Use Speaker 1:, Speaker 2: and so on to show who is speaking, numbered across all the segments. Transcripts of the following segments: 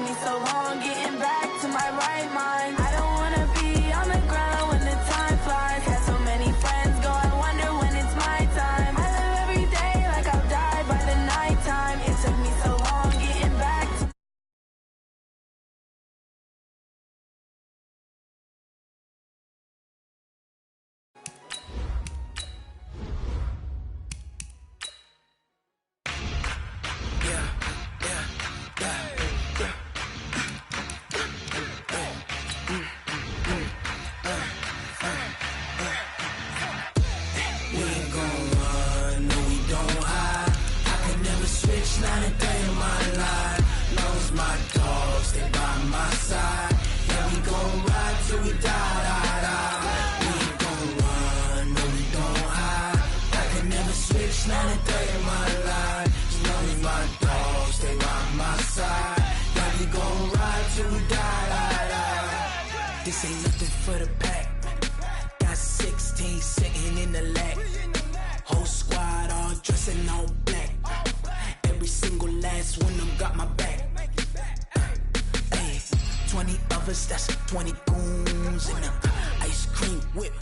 Speaker 1: me so long getting back to my right mind. I don't wanna be on the ground when the time flies. Had so many friends go, I wonder when it's my time. I live every day like I'll die by the nighttime. It took me so long getting back to
Speaker 2: not a day in my life. Knows my dogs, they by my side. Yeah, we gon' ride till we die, die, die. We ain't gon' run, no, we don't hide. I can never switch, not a day in my life. Knows my dogs, they by my side. Yeah, we gon' ride till we die, die, die. This ain't nothing for the pack. Got 16 sitting in the lag. Whole squad all dressing all black. Every single last one of them got my back. Hey, 20 of us, that's 20 goons in a ice cream whip.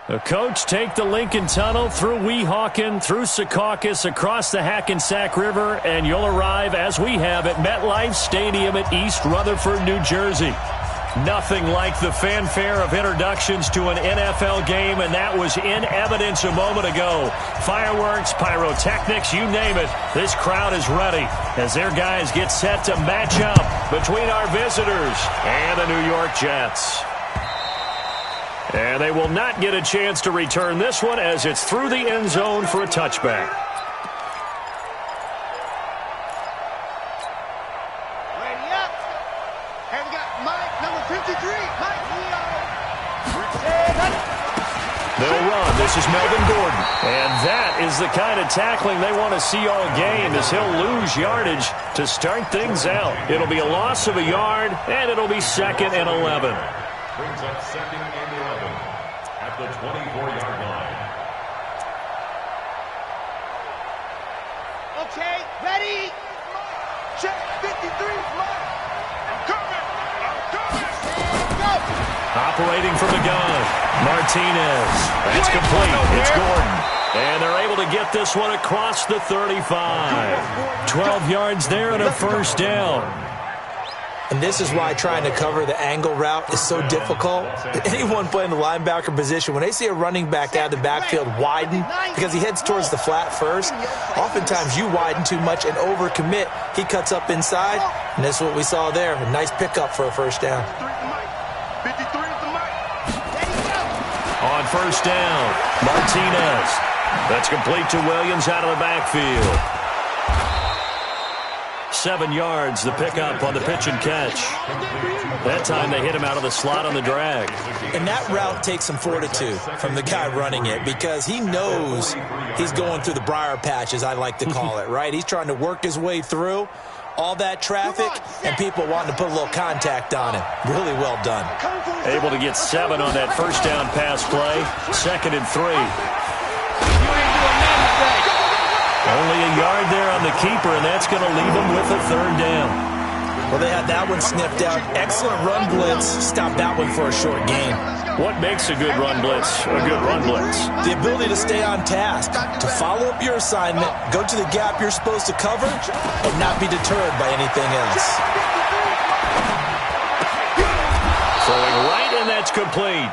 Speaker 3: The coach take the Lincoln Tunnel through Weehawken, through Secaucus, across the Hackensack River, and you'll arrive, as we have, at MetLife Stadium at East Rutherford, New Jersey. Nothing like the fanfare of introductions to an NFL game, and that was in evidence a moment ago. Fireworks, pyrotechnics, you name it. This crowd is ready as their guys get set to match up between our visitors and the New York Jets. And they will not get a chance to return this one as it's through the end zone for a touchback. They'll run. This is Melvin Gordon. And that is the kind of tackling they want to see all game, as he'll lose yardage to start things out. It'll be a loss of a yard, and it'll be 2nd and 11.
Speaker 4: Brings up 2nd and 11 at the 24-yard line.
Speaker 5: Okay, ready? Check 53. I'm coming. Go.
Speaker 3: Operating from the gun, Martinez. That's complete. It's Gordon. And they're able to get this one across the 35. 12 yards there and a first down.
Speaker 6: And this is why trying to cover the angle route is so difficult. Anyone playing the linebacker position, when they see a running back out of the backfield widen, because he heads towards the flat first, oftentimes you widen too much and overcommit. He cuts up inside, and that's what we saw there. A nice pickup for a first down.
Speaker 3: On first down, Martinez. That's complete to Williams out of the backfield. 7 yards, the pickup on the pitch and catch. That time they hit him out of the slot on the drag.
Speaker 6: And that route takes some fortitude from the guy running it, because he knows he's going through the briar patch, as I like to call it, right? He's trying to work his way through all that traffic and people wanting to put a little contact on him. Really well done.
Speaker 3: Able to get 7 on that first down pass play. 2nd and 3. Only a yard there on the keeper, and that's going to leave him with a 3rd down.
Speaker 6: Well, they had that one sniffed out. Excellent run blitz. Stop that one for a short gain.
Speaker 3: What makes a good run blitz a good run blitz?
Speaker 6: The ability to stay on task, to follow up your assignment, go to the gap you're supposed to cover, and not be deterred by anything else.
Speaker 3: Throwing right, and that's complete.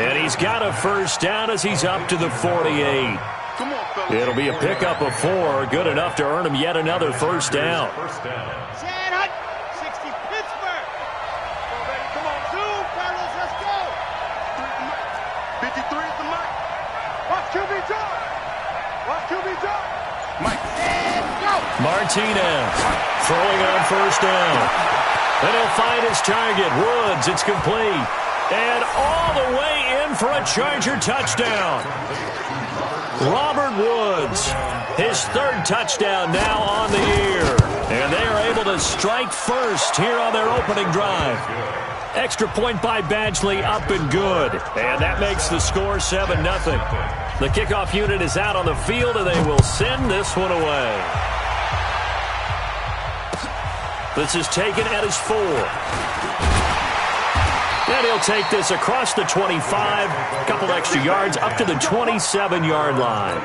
Speaker 3: And he's got a first down as he's up to the 48. It'll be a pickup of 4, good enough to earn him yet another first down.
Speaker 5: 60 Pittsburgh. Come on, 2, Carlos, let's go. 53 at the mic. Watch QB drop. Watch QB drop. Mike. And go.
Speaker 3: Martinez throwing on first down. And he'll find his target, Woods. It's complete. And all the way in for a Charger touchdown. Robert Woods, his 3rd touchdown now on the year. And they are able to strike first here on their opening drive. Extra point by Badgley, up and good. And that makes the score 7-0. The kickoff unit is out on the field, and they will send this one away. This is taken at his 4. And he'll take this across the 25, a couple extra yards, up to the 27-yard line.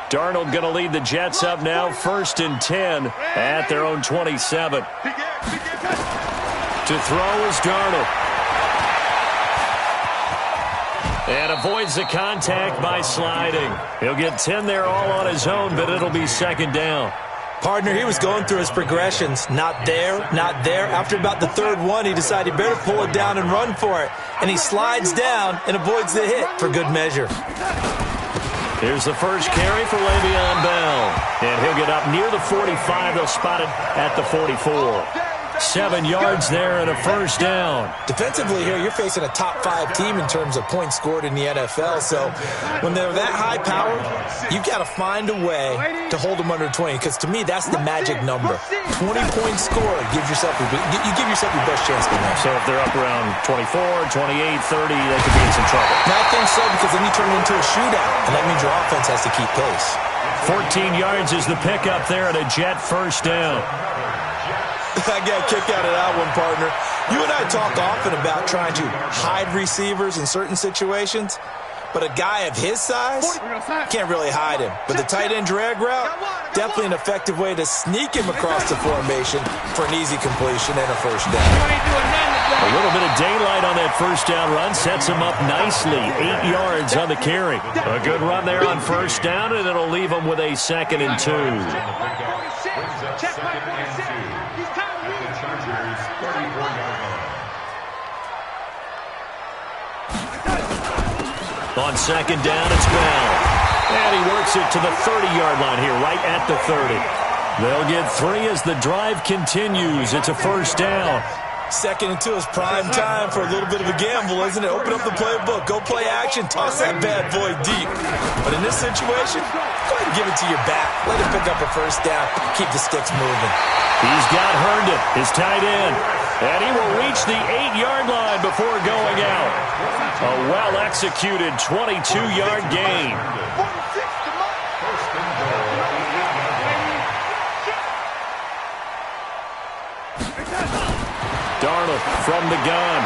Speaker 3: Darnold going to lead the Jets up now, 1st and 10 at their own 27. To throw is Darnold. And avoids the contact by sliding. He'll get 10 there all on his own, but it'll be 2nd down.
Speaker 6: Partner, he was going through his progressions. Not there, not there. After about the 3rd one, he decided he better pull it down and run for it. And he slides down and avoids the hit for good measure.
Speaker 3: Here's the first carry for Le'Veon Bell. And he'll get up near the 45. They'll spot it at the 44. 7 yards there and a 1st down.
Speaker 6: Defensively here, you're facing a top 5 team in terms of points scored in the NFL. So when they're that high powered, you've got to find a way to hold them under 20. Because to me, that's the magic number. 20 points scored. You give yourself your best chance to win.
Speaker 3: So if they're up around 24, 28, 30, they could be in some trouble.
Speaker 6: And I think so, because then you turn it into a shootout. And that means your offense has to keep pace.
Speaker 3: 14 yards is the pickup there at a Jet 1st down.
Speaker 6: I got a kick out of that one, partner. You and I talk often about trying to hide receivers in certain situations, but a guy of his size can't really hide him. But the tight end drag route, definitely an effective way to sneak him across the formation for an easy completion and a 1st down.
Speaker 3: A little bit of daylight on that 1st down run sets him up nicely. 8 yards on the carry. A good run there on 1st down, and it'll leave him with a 2nd and 2.
Speaker 5: Check my 46. He's time to leave.
Speaker 4: Chargers 34-yard line.
Speaker 3: On 2nd down, it's Bell. And he works it to the 30-yard line here, right at the 30. They'll get 3 as the drive continues. It's a 1st down.
Speaker 6: 2nd and 2 is prime time for a little bit of a gamble, isn't it? Open up the playbook, go play action, toss that bad boy deep. But in this situation, go ahead and give it to your back. Let him pick up a 1st down, keep the sticks moving.
Speaker 3: He's got Herndon, his tight end. And he will reach the 8-yard line before going out. A well-executed 22-yard gain. Darnold from the gun.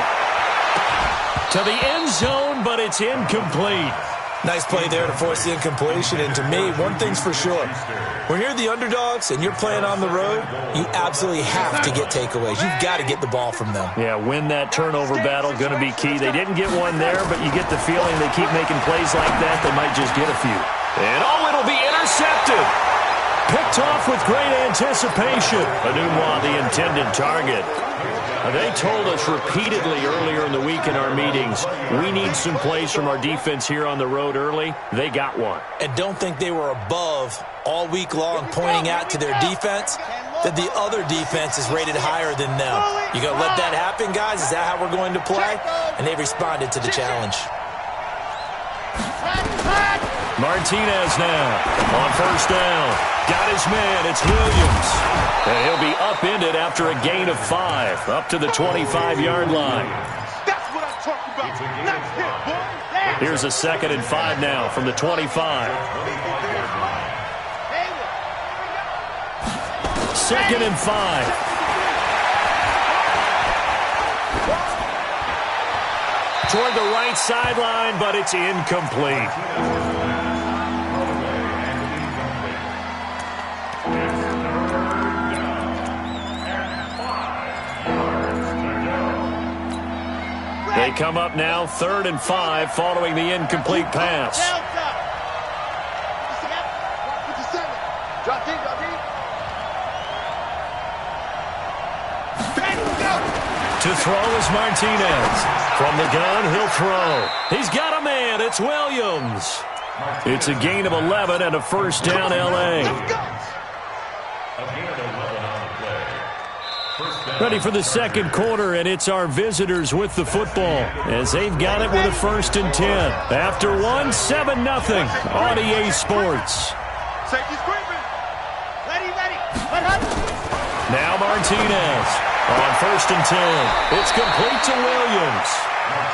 Speaker 3: To the end zone, but it's incomplete.
Speaker 6: Nice play there to force the incompletion. And to me, one thing's for sure. When you're the underdogs and you're playing on the road, you absolutely have to get takeaways. You've got to get the ball from them.
Speaker 3: Yeah, win that turnover battle, going to be key. They didn't get one there, but you get the feeling they keep making plays like that, they might just get a few. And it'll be intercepted. Picked off with great anticipation. Enunwa, the intended target. They told us repeatedly earlier in the week in our meetings, we need some plays from our defense here on the road early. They got one.
Speaker 6: And don't think they were above all week long pointing out to their defense that the other defense is rated higher than them. You going to let that happen, guys? Is that how we're going to play? And they responded to the challenge.
Speaker 3: Martinez now on 1st down. Got his man. It's Williams. And he'll be upended after a gain of 5, up to the 25-yard line.
Speaker 5: That's what I'm talking about. Nice hit, boy.
Speaker 3: Here's a 2nd and 5 now from the 25. 2nd and 5. Toward the right sideline, but it's incomplete. They come up now 3rd and 5 following the incomplete pass. To throw is Martinez. From the gun, he'll throw. He's got a man. It's Williams. It's a gain of 11 and a 1st down, L.A. Ready for the 2nd quarter, and it's our visitors with the football as they've got it with a 1st and 10. After 7-0 on EA Sports.
Speaker 5: Safety's creeping. Ready.
Speaker 3: Now Martinez. On 1st and 10, it's complete to Williams.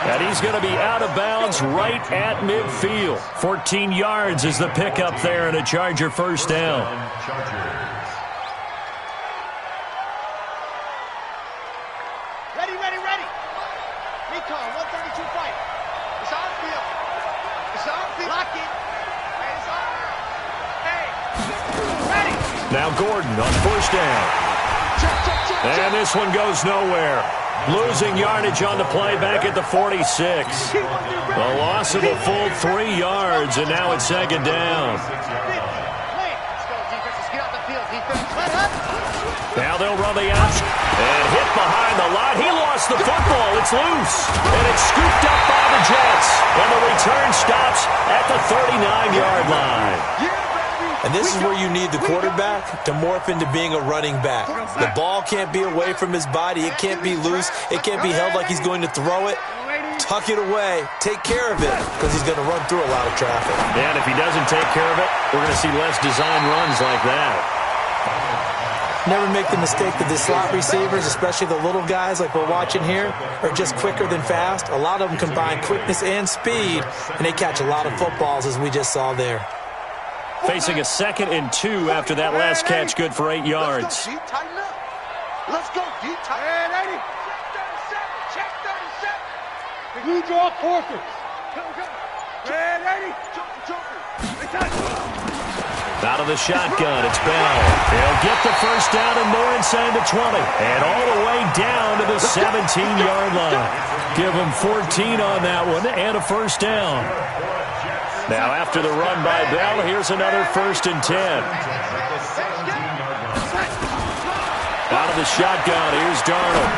Speaker 3: And he's going to be out of bounds right at midfield. 14 yards is the pickup there, and a Charger first down.
Speaker 5: Ready. Recon, 132 fight. It's on field. Lock it. It's on. Hey. Ready.
Speaker 3: Now Gordon on 1st down. And this one goes nowhere. Losing yardage on the play back at the 46. A loss of a full 3 yards, and now it's 2nd down. Now they'll run the option. And hit behind the line. He lost the football. It's loose. And it's scooped up by the Jets. And the return stops at the 39-yard line.
Speaker 6: And this is where you need the quarterback to morph into being a running back. The ball can't be away from his body. It can't be loose. It can't be held like he's going to throw it. Tuck it away. Take care of it, because he's going to run through a lot of traffic.
Speaker 3: And if he doesn't take care of it, we're going to see less design runs like that.
Speaker 6: Never make the mistake that the slot receivers, especially the little guys like we're watching here, are just quicker than fast. A lot of them combine quickness and speed, and they catch a lot of footballs, as we just saw there.
Speaker 3: Facing a 2nd and 2 after that last catch, good for 8 yards.
Speaker 5: Let's go, D. Tighten up. Ready? Check 37. Blue draw quarters. Ready?
Speaker 3: Out of the shotgun, it's Bell. He'll get the first down and more inside the 20. And all the way down to the 17-yard line. Give him 14 on that one and a first down. Now after the run by Bell, here's another 1st and 10. Out of the shotgun, here's Darnold.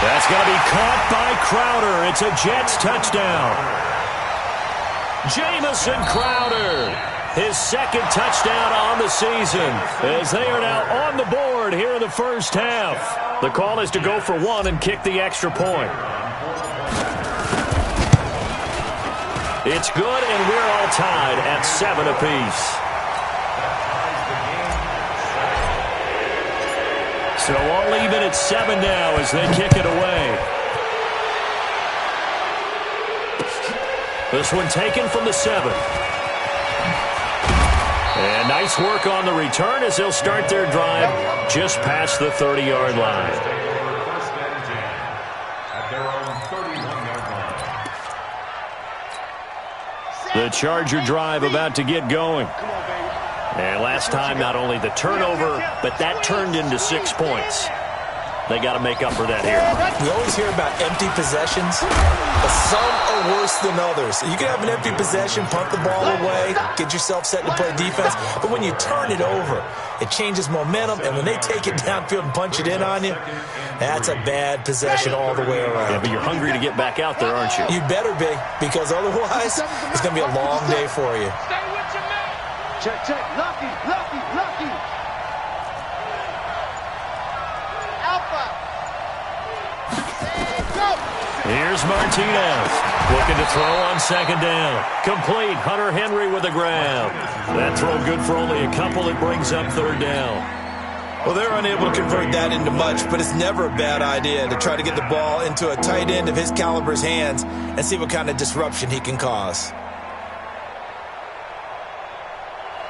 Speaker 3: That's going to be caught by Crowder. It's a Jets touchdown. Jamison Crowder, his 2nd touchdown on the season, as they are now on the board here in the first half. The call is to go for 1 and kick the extra point. It's good, and we're all tied at 7 apiece. So all even at 7 now as they kick it away. This one taken from the 7. And nice work on the return as they'll start their drive just past the 30-yard line. The Charger drive about to get going. And last time, not only the turnover, but that turned into 6 points. They got to make up for that here.
Speaker 6: We always hear about empty possessions, but some are worse than others. You can have an empty possession, punt the ball away, get yourself set to play defense, but when you turn it over, it changes momentum, and when they take it downfield and punch it in on you, that's a bad possession all the way around.
Speaker 3: Yeah, but you're hungry to get back out there, aren't you?
Speaker 6: You better be, because otherwise, it's going to be a long day for you.
Speaker 5: Stay with your man. Check. Lucky. Alpha. Go.
Speaker 3: Here's Martinez, looking to throw on 2nd down. Complete, Hunter Henry with a grab. That throw good for only a couple. It brings up 3rd down.
Speaker 6: Well, they're unable to convert that into much, but it's never a bad idea to try to get the ball into a tight end of his caliber's hands and see what kind of disruption he can cause.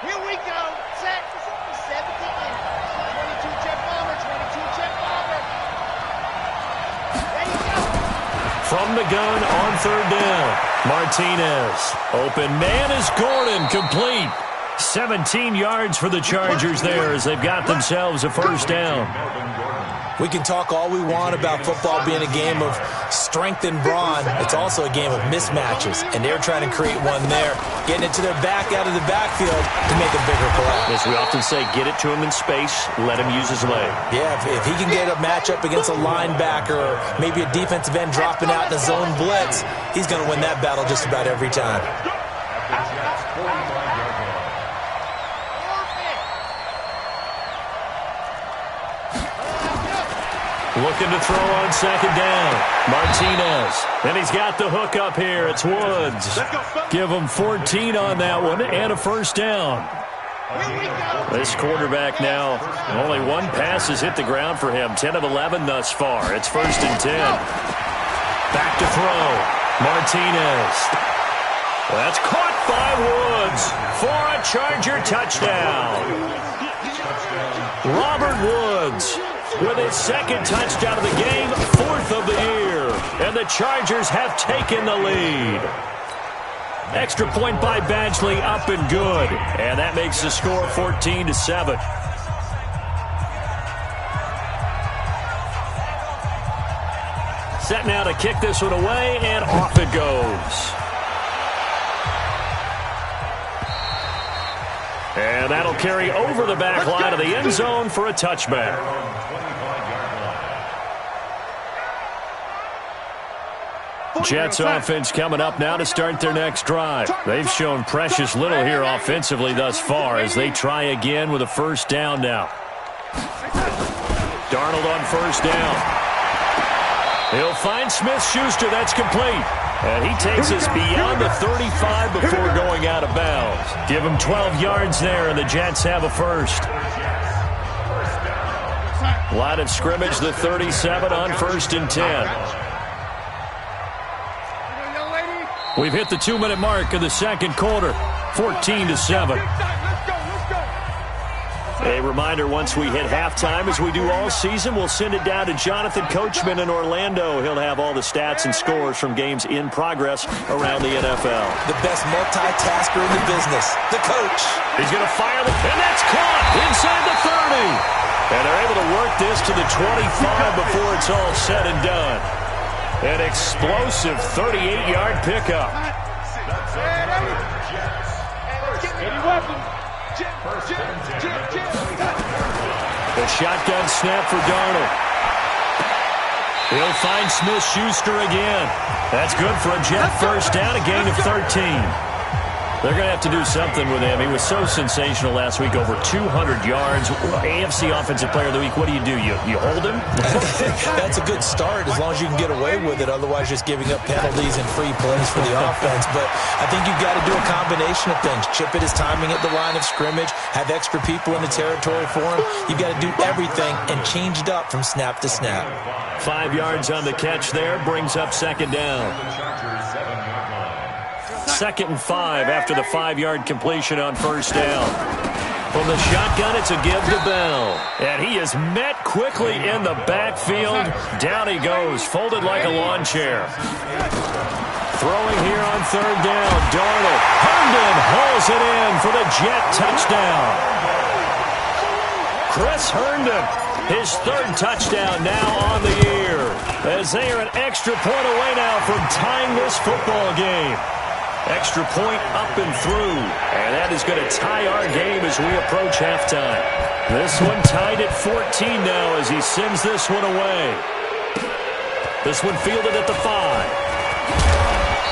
Speaker 5: Here we go. Set. 17. 22 jet bomber. Ready, go.
Speaker 3: From the gun on 3rd down. Martinez. Open man is Gordon. Complete. 17 yards for the Chargers there as they've got themselves a first down.
Speaker 6: We can talk all we want about football being a game of strength and brawn. It's also a game of mismatches, and they're trying to create one there, getting it to their back out of the backfield to make a bigger play.
Speaker 3: As we often say, get it to him in space, let him use his leg.
Speaker 6: Yeah, if he can get a matchup against a linebacker or maybe a defensive end dropping out in a zone blitz, he's going to win that battle just about every time.
Speaker 3: Looking to throw on 2nd down. Martinez. And he's got the hook up here. It's Woods. Give him 14 on that one and a first down. This quarterback now, only one pass has hit the ground for him. 10 of 11 thus far. It's 1st and 10. Back to throw. Martinez. That's caught by Woods for a Charger touchdown. Robert Woods with his 2nd touchdown of the game, 4th of the year. And the Chargers have taken the lead. Extra point by Badgley, up and good. And that makes the score 14-7. Set now to kick this one away, and off it goes. And that'll carry over the back line of the end zone for a touchback. Jets offense coming up now to start their next drive. They've shown precious little here offensively thus far as they try again with a 1st down now. Darnold on 1st down. He'll find Smith-Schuster. That's complete. And he takes us beyond the 35 before going out of bounds. Give him 12 yards there, and the Jets have a 1st. Line of scrimmage, the 37 on 1st and 10. We've hit the 2-minute mark of the 2nd quarter, 14-7. A reminder, once we hit halftime, as we do all season, we'll send it down to Jonathan Coachman in Orlando. He'll have all the stats and scores from games in progress around the NFL.
Speaker 6: The best multitasker in the business, the coach.
Speaker 3: He's going to fire and that's caught inside the 30. And they're able to work this to the 25 before it's all said and done. An explosive 38-yard pickup. The shotgun snap for Darnold. He'll find Smith-Schuster again. That's good for a Jet 1st down, a gain of 13. They're going to have to do something with him. He was so sensational last week, over 200 yards. AFC Offensive Player of the Week, what do? You hold him?
Speaker 6: That's a good start as long as you can get away with it. Otherwise, just giving up penalties and free plays for the offense. But I think you've got to do a combination of things. Chip it his timing at the line of scrimmage, have extra people in the territory for him. You've got to do everything and change it up from snap to snap.
Speaker 3: 5 yards on the catch there, brings up 2nd down. 2nd and 5 after the 5-yard completion on 1st down. From the shotgun, it's a give to Bell. And he is met quickly in the backfield. Down he goes, folded like a lawn chair. Throwing here on 3rd down, Darnold. Herndon hauls it in for the Jet touchdown. Chris Herndon, his 3rd touchdown now on the year. As they are an extra point away now from tying this football game. Extra point up and through. And that is going to tie our game as we approach halftime. This one tied at 14 now as he sends this one away. This one fielded at the 5.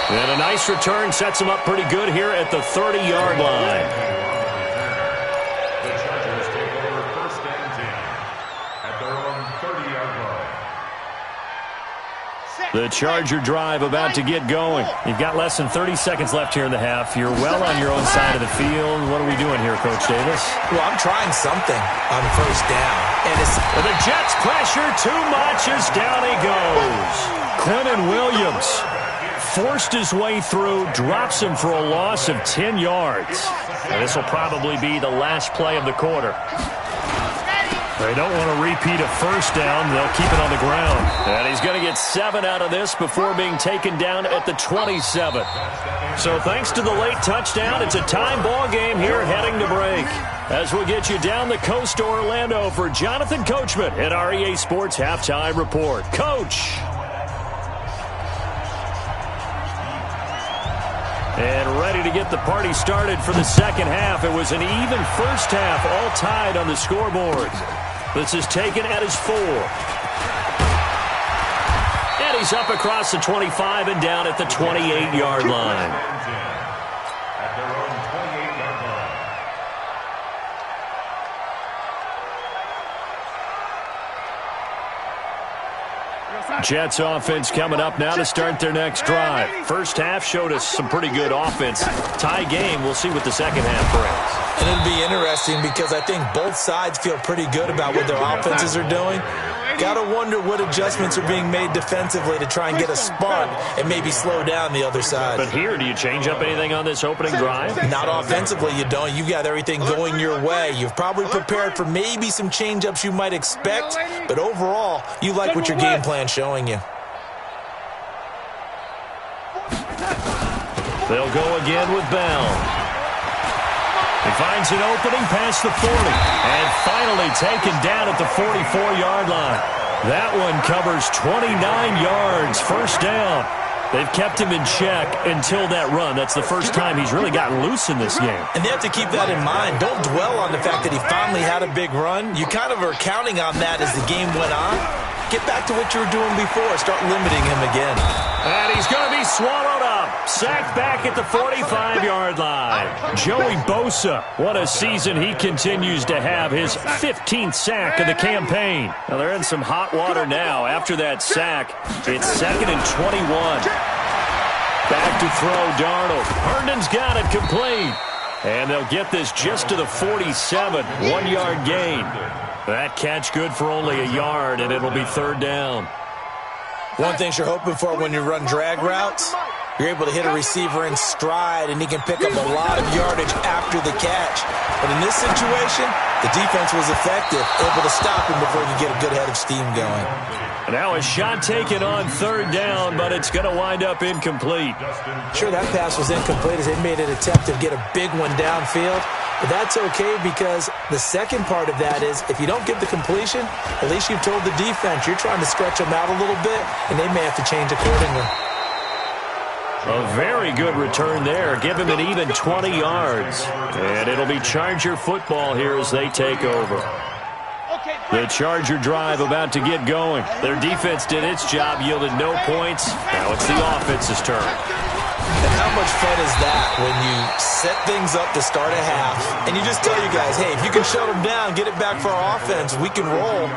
Speaker 3: And a nice return sets him up pretty good here at the 30-yard line.
Speaker 4: The Chargers take over 1st and 10 at their own 30-yard line.
Speaker 3: The Charger drive about to get going. You've got less than 30 seconds left here in the half. You're well on your own side of the field. What are we doing here, Coach Davis?
Speaker 6: Well, I'm trying something on 1st down. And it's
Speaker 3: the Jets pressure too much as down he goes. Quinnen Williams forced his way through, drops him for a loss of 10 yards. And this will probably be the last play of the quarter. They don't want to repeat a 1st down. They'll keep it on the ground. And he's going to get 7 out of this before being taken down at the 27. So thanks to the late touchdown, it's a tie ball game here heading to break. As we'll get you down the coast to Orlando for Jonathan Coachman at our EA Sports Halftime Report. Coach. And ready to get the party started for the 2nd half. It was an even 1st half, all tied on the scoreboard. This is taken at his 4. And he's up across the 25 and down at the 28-yard line.
Speaker 4: At their own 28-yard line.
Speaker 3: Jets offense coming up now to start their next drive. First half showed us some pretty good offense. Tie game, we'll see what the second half brings.
Speaker 6: And it'll be interesting because I think both sides feel pretty good about what their offenses are doing. Got to wonder what adjustments are being made defensively to try and get a spark and maybe slow down the other side.
Speaker 3: But here, do you change up anything on this opening drive?
Speaker 6: Not offensively, you don't. You've got everything going your way. You've probably prepared for maybe some change-ups you might expect, but overall, you like what your game plan's showing you.
Speaker 3: They'll go again with Bell. He finds an opening past the 40, and finally taken down at the 44-yard line. That one covers 29 yards, first down. They've kept him in check until that run. That's the first time he's really gotten loose in this game.
Speaker 6: And they have to keep that in mind. Don't dwell on the fact that he finally had a big run. You kind of are counting on that as the game went on. Get back to what you were doing before. Start limiting him again.
Speaker 3: And he's going to be swallowed up. Sacked back at the 45-yard line. Joey Bosa, what a season he continues to have. His 15th sack of the campaign. Now they're in some hot water now. After that sack, it's 2nd and 21. Back to throw Darnold. Herndon's got it complete. And they'll get this just to the 47. 1-yard gain. That catch good for only a yard, and it'll be third down.
Speaker 6: One thing you're hoping for when you run drag routes, you're able to hit a receiver in stride, and he can pick up a lot of yardage after the catch. But in this situation, the defense was effective, able to stop him before he could get a good head of steam going.
Speaker 3: Now a shot taken on third down, but it's going to wind up incomplete.
Speaker 6: Sure, that pass was incomplete as they made an attempt to get a big one downfield. But that's okay because the second part of that is if you don't get the completion, at least you've told the defense you're trying to stretch them out a little bit, and they may have to change accordingly.
Speaker 3: A very good return there. Give him an even 20 yards. And it'll be Charger football here as they take over. The Charger drive about to get going. Their defense did its job, yielded no points. Now it's the offense's turn.
Speaker 6: And how much fun is that when you set things up to start a half and you just tell you guys, hey, if you can shut them down, get it back for our offense, we can roll.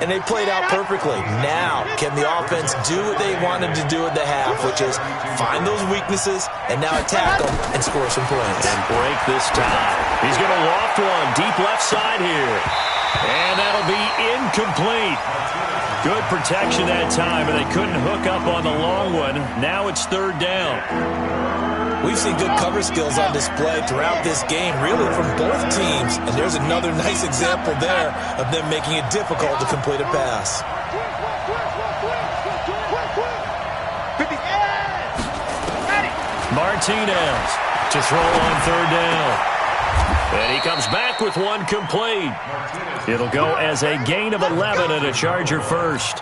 Speaker 6: And they played out perfectly. Now, can the offense do what they wanted to do at the half, which is find those weaknesses and now attack them and score some points.
Speaker 3: And break this tie. He's going to loft one deep left side here. And that'll be incomplete. Good protection that time, and they couldn't hook up on the long one. Now it's third down.
Speaker 6: We've seen good cover skills on display throughout this game, really from both teams. And there's another nice example there of them making it difficult to complete a pass.
Speaker 3: Martinez to throw on third down. And he comes back with one complete. It'll go as a gain of 11 and a Charger first.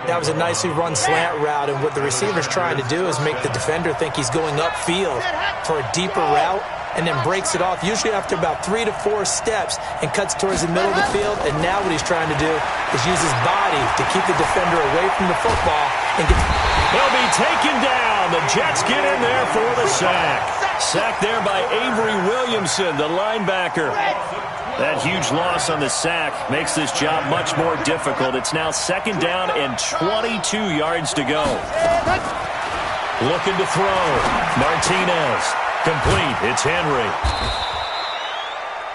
Speaker 6: That was a nicely run slant route, and what the receiver's trying to do is make the defender think he's going upfield for a deeper route and then breaks it off, usually after about 3 to 4 steps, and cuts towards the middle of the field. And now what he's trying to do is use his body to keep the defender away from the football. And
Speaker 3: He'll be taken down. The Jets get in there for the sack. Sacked there by Avery Williamson, the linebacker. That huge loss on the sack makes this job much more difficult. It's now second down and 22 yards to go. Looking to throw. Martinez. Complete. It's Henry.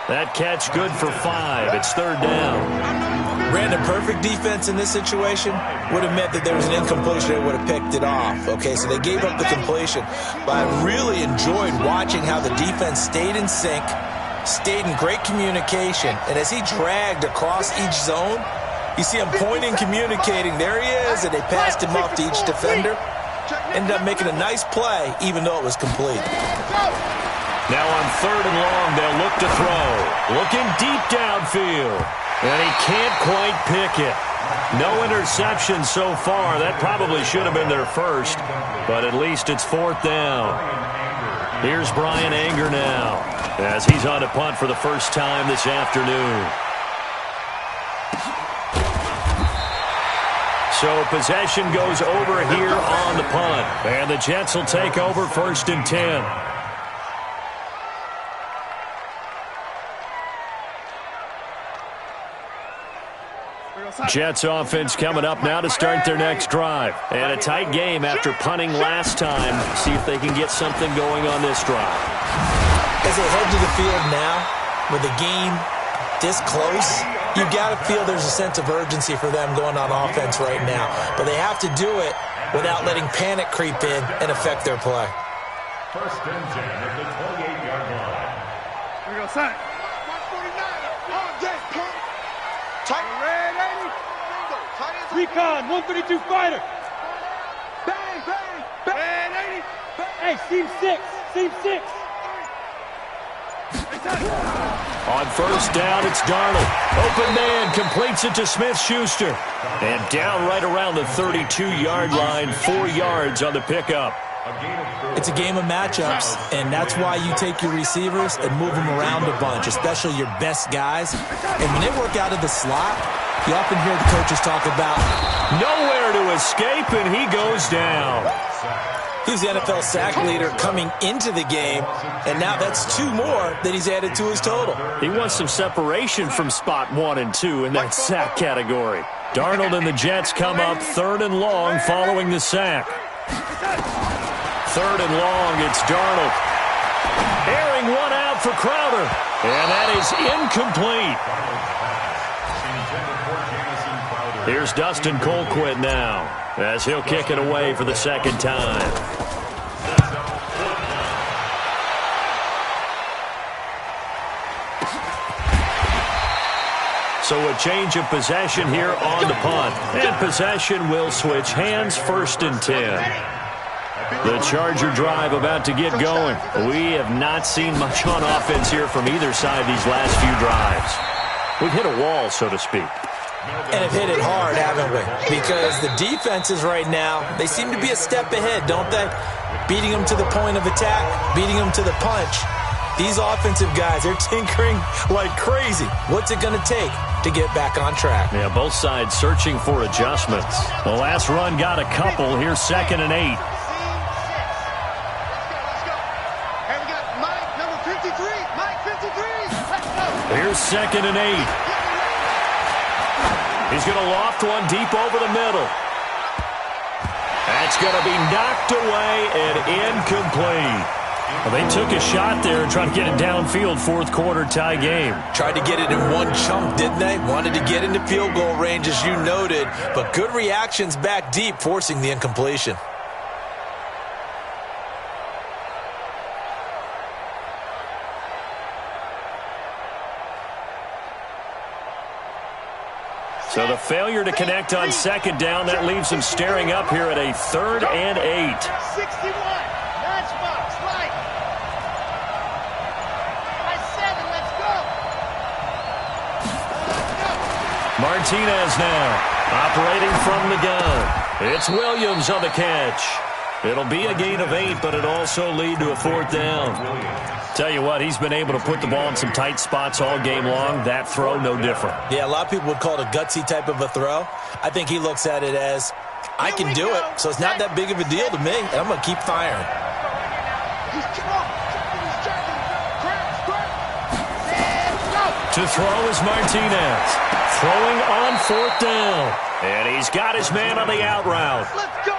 Speaker 3: That catch good for 5. It's third down.
Speaker 6: Ran a perfect defense in this situation. Would have meant that there was an incompletion. They would have picked it off. Okay, so they gave up the completion. But I really enjoyed watching how the defense stayed in sync, stayed in great communication, and as he dragged across each zone, you see him pointing, communicating. There he is, and they passed him off to each defender. Ended up making a nice play, even though it was complete.
Speaker 3: Now on third and long, they'll look to throw. Looking deep downfield. And he can't quite pick it. No interception so far. That probably should have been their first, but at least it's fourth down. Here's Brian Anger now as he's on to punt for the first time this afternoon. So possession goes over here on the punt, and the Jets will take over first and 10. Jets offense coming up now to start their next drive. And a tight game after punting last time. See if they can get something going on this drive.
Speaker 6: As they head to the field now, with the game this close, you got to feel there's a sense of urgency for them going on offense right now. But they have to do it without letting panic creep in and affect their play.
Speaker 4: First and 10 at the 28-yard line.
Speaker 5: Here we go, son. 149. All day, pump. Tight. Red 80. Recon, 132 fighter. Bang, bang, bang. Red 80. Bang. Hey, seam 6. Seam 6.
Speaker 3: On first down, it's Darnold. Open man, completes it to Smith-Schuster. And down right around the 32-yard line, 4 yards on the pickup.
Speaker 6: It's a game of matchups, and that's why you take your receivers and move them around a bunch, especially your best guys. And when they work out of the slot, you often hear the coaches talk about
Speaker 3: nowhere to escape, and he goes down.
Speaker 6: He's the NFL sack leader coming into the game, and now that's 2 more that he's added to his total.
Speaker 3: He wants some separation from spot 1 and 2 in that sack category. Darnold and the Jets come up 3rd and long following the sack. 3rd and long, it's Darnold. Airing one out for Crowder, and that is incomplete. Here's Dustin Colquitt now, as he'll kick it away for the second time. So a change of possession here on the punt. And possession will switch hands, 1st and 10. The Charger drive about to get going. We have not seen much on offense here from either side these last few drives. We've hit a wall, so to speak.
Speaker 6: And have hit it hard, haven't we? Because the defenses right now, they seem to be a step ahead, don't they? Beating them to the point of attack, beating them to the punch. These offensive guys, they're tinkering like crazy. What's it going to take to get back on track?
Speaker 3: Yeah, both sides searching for adjustments. The last run got a couple. Here's 2nd and 8. Here's 2nd and 8. He's going to loft one deep over the middle. That's going to be knocked away and incomplete. Well, they took a shot there and tried to get it downfield, 4th quarter tie game.
Speaker 6: Tried to get it in one chunk, didn't they? Wanted to get into field goal range, as you noted, but good reactions back deep, forcing the incompletion.
Speaker 3: So the failure to connect on 2nd down, that leaves him staring up here at a 3rd and 8.
Speaker 5: 61. Matchbox, right. By 7, let's go.
Speaker 3: Martinez now, operating from the gun. It's Williams on the catch. It'll be a gain of 8, but it also lead to a 4th down. Tell you what, he's been able to put the ball in some tight spots all game long. That throw, no different.
Speaker 6: Yeah, a lot of people would call it a gutsy type of a throw. I think he looks at it as, I can do it, so it's not that big of a deal to me, and I'm going to keep firing.
Speaker 3: To throw is Martinez. Throwing on 4th down. And he's got his man on the out route.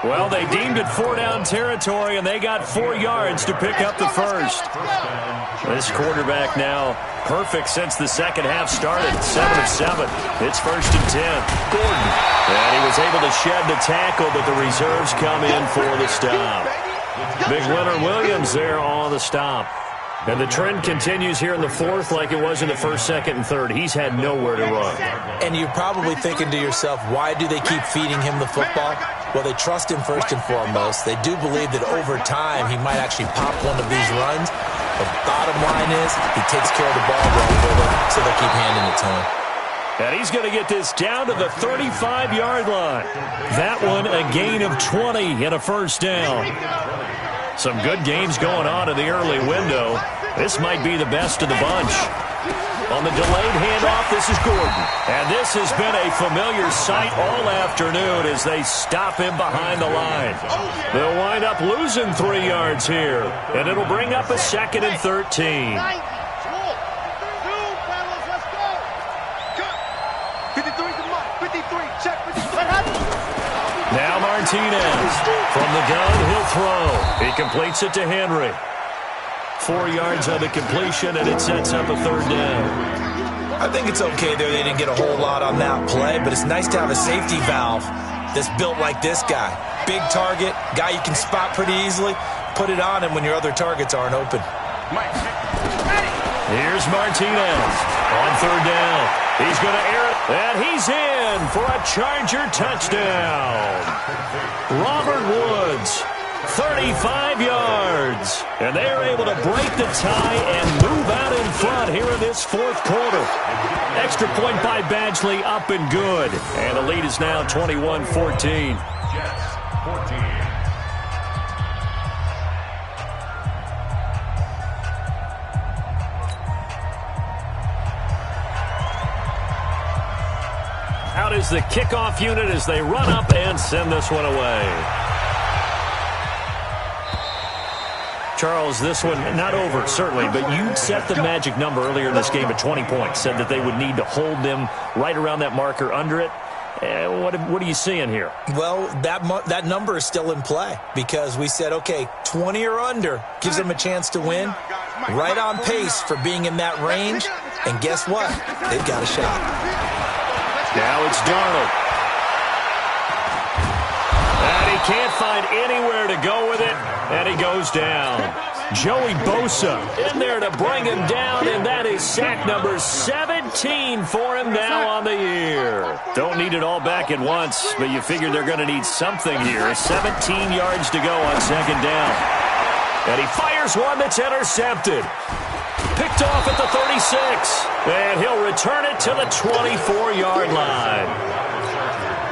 Speaker 3: Well, they deemed it 4-down territory, and they got 4 yards to pick up the first. This quarterback now perfect since the second half started. 7 of 7. It's 1st and 10. Gordon. And he was able to shed the tackle, but the reserves come in for the stop. Big Leonard Williams there on the stop. And the trend continues here in the 4th like it was in the 1st, 2nd, and 3rd. He's had nowhere to run.
Speaker 6: And you're probably thinking to yourself, why do they keep feeding him the football? Well, they trust him first and foremost. They do believe that over time he might actually pop one of these runs. The bottom line is he takes care of the ball well for them, so they'll keep handing it to him.
Speaker 3: And he's going to get this down to the 35-yard line. That one a gain of 20 and a 1st down. Some good games going on in the early window. This might be the best of the bunch. On the delayed handoff, this is Gordon. And this has been a familiar sight all afternoon as they stop him behind the line. They'll wind up losing 3 yards here. And it'll bring up a 2nd and 13.
Speaker 5: 53's the mark. Check 53.
Speaker 3: Now Martinez. From the gun, he'll throw. He completes it to Henry. 4 yards on the completion, and it sets up a third down.
Speaker 6: I think it's okay there. They didn't get a whole lot on that play, but it's nice to have a safety valve that's built like this guy. Big target, guy you can spot pretty easily. Put it on him when your other targets aren't open.
Speaker 3: Here's Martinez on third down. He's going to air it, and he's in for a Charger touchdown. Robert Woods, 35 yards. And they are able to break the tie and move out in front here in this fourth quarter. Extra point by Badgley, up and good. And the lead is now 21-14.
Speaker 4: Jets, 14.
Speaker 3: Out is the kickoff unit as they run up and send this one away. Charles, this one not over, certainly, but you set the magic number earlier in this game at 20 points, said that they would need to hold them right around that marker under it. What are you seeing here?
Speaker 6: Well, that number is still in play because we said, okay, 20 or under gives them a chance to win. Right on pace for being in that range. And guess what? They've got a shot.
Speaker 3: Now it's Darnold. And he can't find anywhere to go with it, and he goes down. Joey Bosa in there to bring him down, and that is sack number 17 for him now on the year. Don't need it all back at once, but you figure they're going to need something here. 17 yards to go on second down. And he fires one that's intercepted. Picked off at the 36, and he'll return it to the 24-yard line.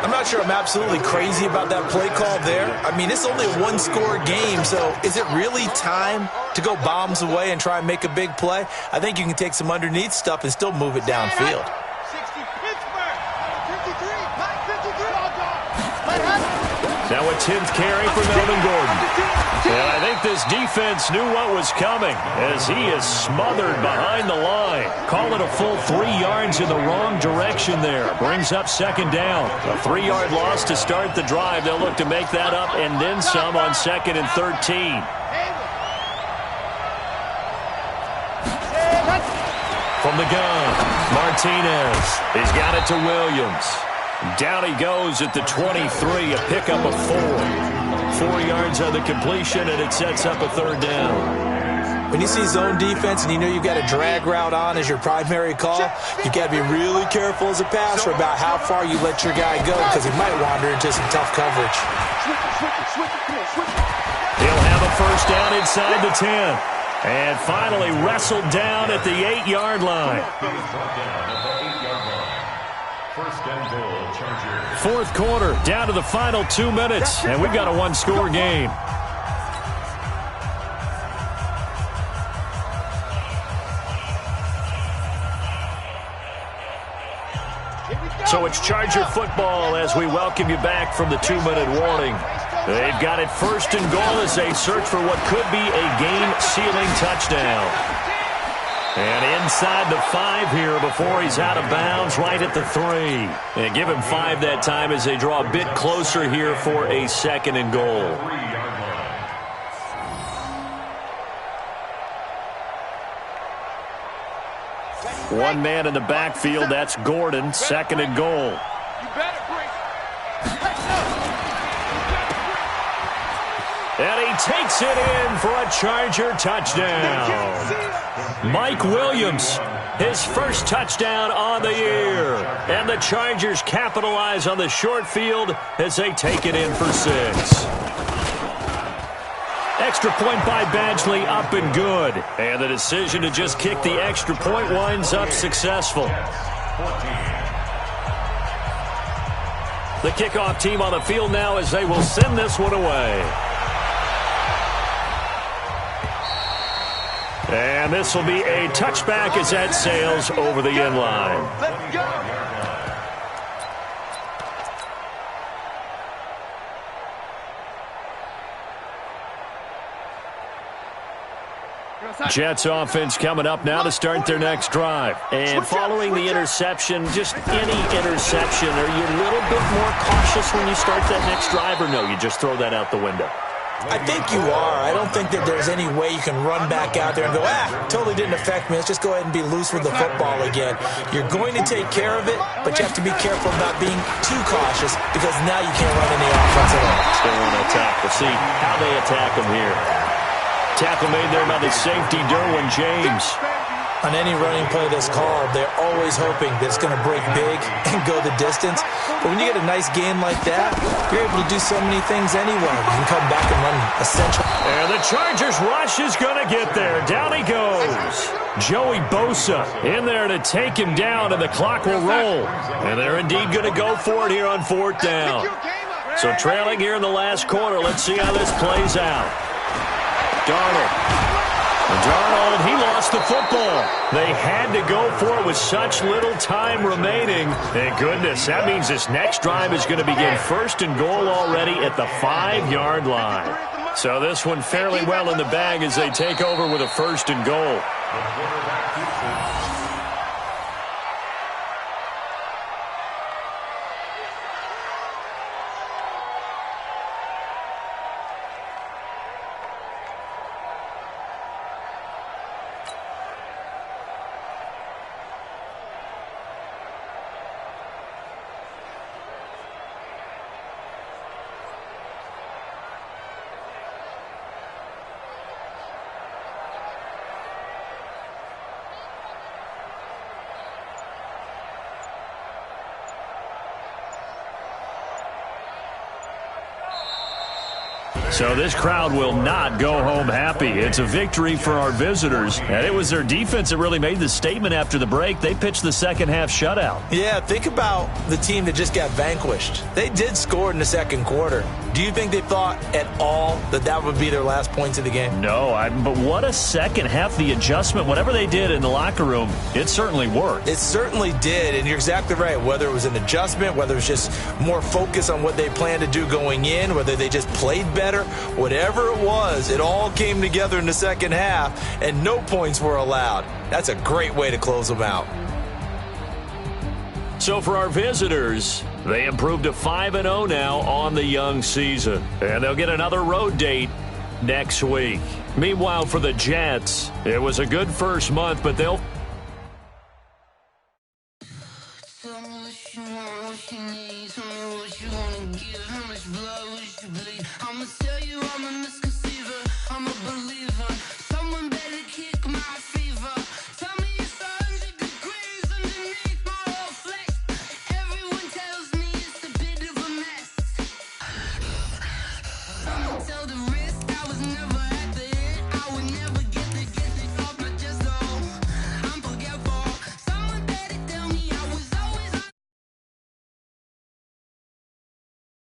Speaker 6: I'm not sure I'm absolutely crazy about that play call there. I mean, it's only a one-score game, so is it really time to go bombs away and try and make a big play? I think you can take some underneath stuff and still move it downfield.
Speaker 5: 60 Pittsburgh. 53.
Speaker 3: Now a 10th carry for Melvin Gordon. And I think this defense knew what was coming as he is smothered behind the line. Call it a full 3 yards in the wrong direction there. Brings up second down. A 3-yard loss to start the drive. They'll look to make that up and then some on second and 13. From the gun, Martinez. He's got it to Williams. Down he goes at the 23, a pickup of 4. 4 yards on the completion, and it sets up a third down.
Speaker 6: When you see zone defense and you know you've got a drag route on as your primary call, you've got to be really careful as a passer about how far you let your guy go because he might wander into some tough coverage.
Speaker 3: He'll have a first down inside the 10. And finally wrestled down at the 8-yard line.
Speaker 4: First and goal, Chargers.
Speaker 3: Fourth quarter, down to the final 2 minutes, and we've got a one-score game. So it's Charger football as we welcome you back from the 2-minute warning. They've got it first and goal as they search for what could be a game-sealing touchdown. And inside the 5 here before he's out of bounds, right at the 3. And give him 5 that time as they draw a bit closer here for a second and goal.
Speaker 4: 3-yard line.
Speaker 3: One man in the backfield, that's Gordon, second and goal.
Speaker 5: You better bring.
Speaker 3: And he takes it in for a Charger touchdown. Mike Williams, his first touchdown on the year. And the Chargers capitalize on the short field as they take it in for 6. Extra point by Badgley, up and good. And the decision to just kick the extra point winds up successful. The kickoff team on the field now as they will send this one away. And this will be a touchback as that sails over the end line.
Speaker 5: Let's go.
Speaker 3: Jets offense coming up now to start their next drive. And following the interception, just any interception, are you a little bit more cautious when you start that next drive, or no, you just throw that out the window?
Speaker 6: I think you are. I don't think that there's any way you can run back out there and go, totally didn't affect me. Let's just go ahead and be loose with the football again. You're going to take care of it, but you have to be careful about being too cautious because now you can't run any offense at all.
Speaker 3: Still want to attack. We'll see how they attack him here. Tackle made there by the safety, Derwin James.
Speaker 6: On any running play that's called, they're always hoping that it's going to break big and go the distance. But when you get a nice gain like that, you're able to do so many things anyway. You can come back and run essential.
Speaker 3: And the Chargers rush is going to get there. Down he goes. Joey Bosa in there to take him down, and the clock will roll. And they're indeed going to go for it here on 4th down. So trailing here in the last quarter, let's see how this plays out. Darnold, he lost the football. They had to go for it with such little time remaining. Thank goodness. That means this next drive is going to begin 1st and goal already at the 5-yard line. So this one fairly well in the bag as they take over with a 1st and goal. So this crowd will not go home happy. It's a victory for our visitors, and it was their defense that really made the statement after the break. They pitched the second-half shutout.
Speaker 6: Yeah, think about the team that just got vanquished. They did score in the second quarter. Do you think they thought at all that that would be their last points of the game?
Speaker 3: No, but what a second half. The adjustment, whatever they did in the locker room, it certainly worked.
Speaker 6: It certainly did, and you're exactly right. Whether it was an adjustment, whether it was just more focus on what they planned to do going in, whether they just played better, whatever it was, it all came together in the second half, and no points were allowed. That's a great way to close them out.
Speaker 3: So for our visitors, they improved to 5-0 now on the young season. And they'll get another road date next week. Meanwhile, for the Jets, it was a good first month, but they'll...
Speaker 7: Tell me what you want, what you need. Tell me what you want to give. How much blood would you bleed? I'ma tell you I'm a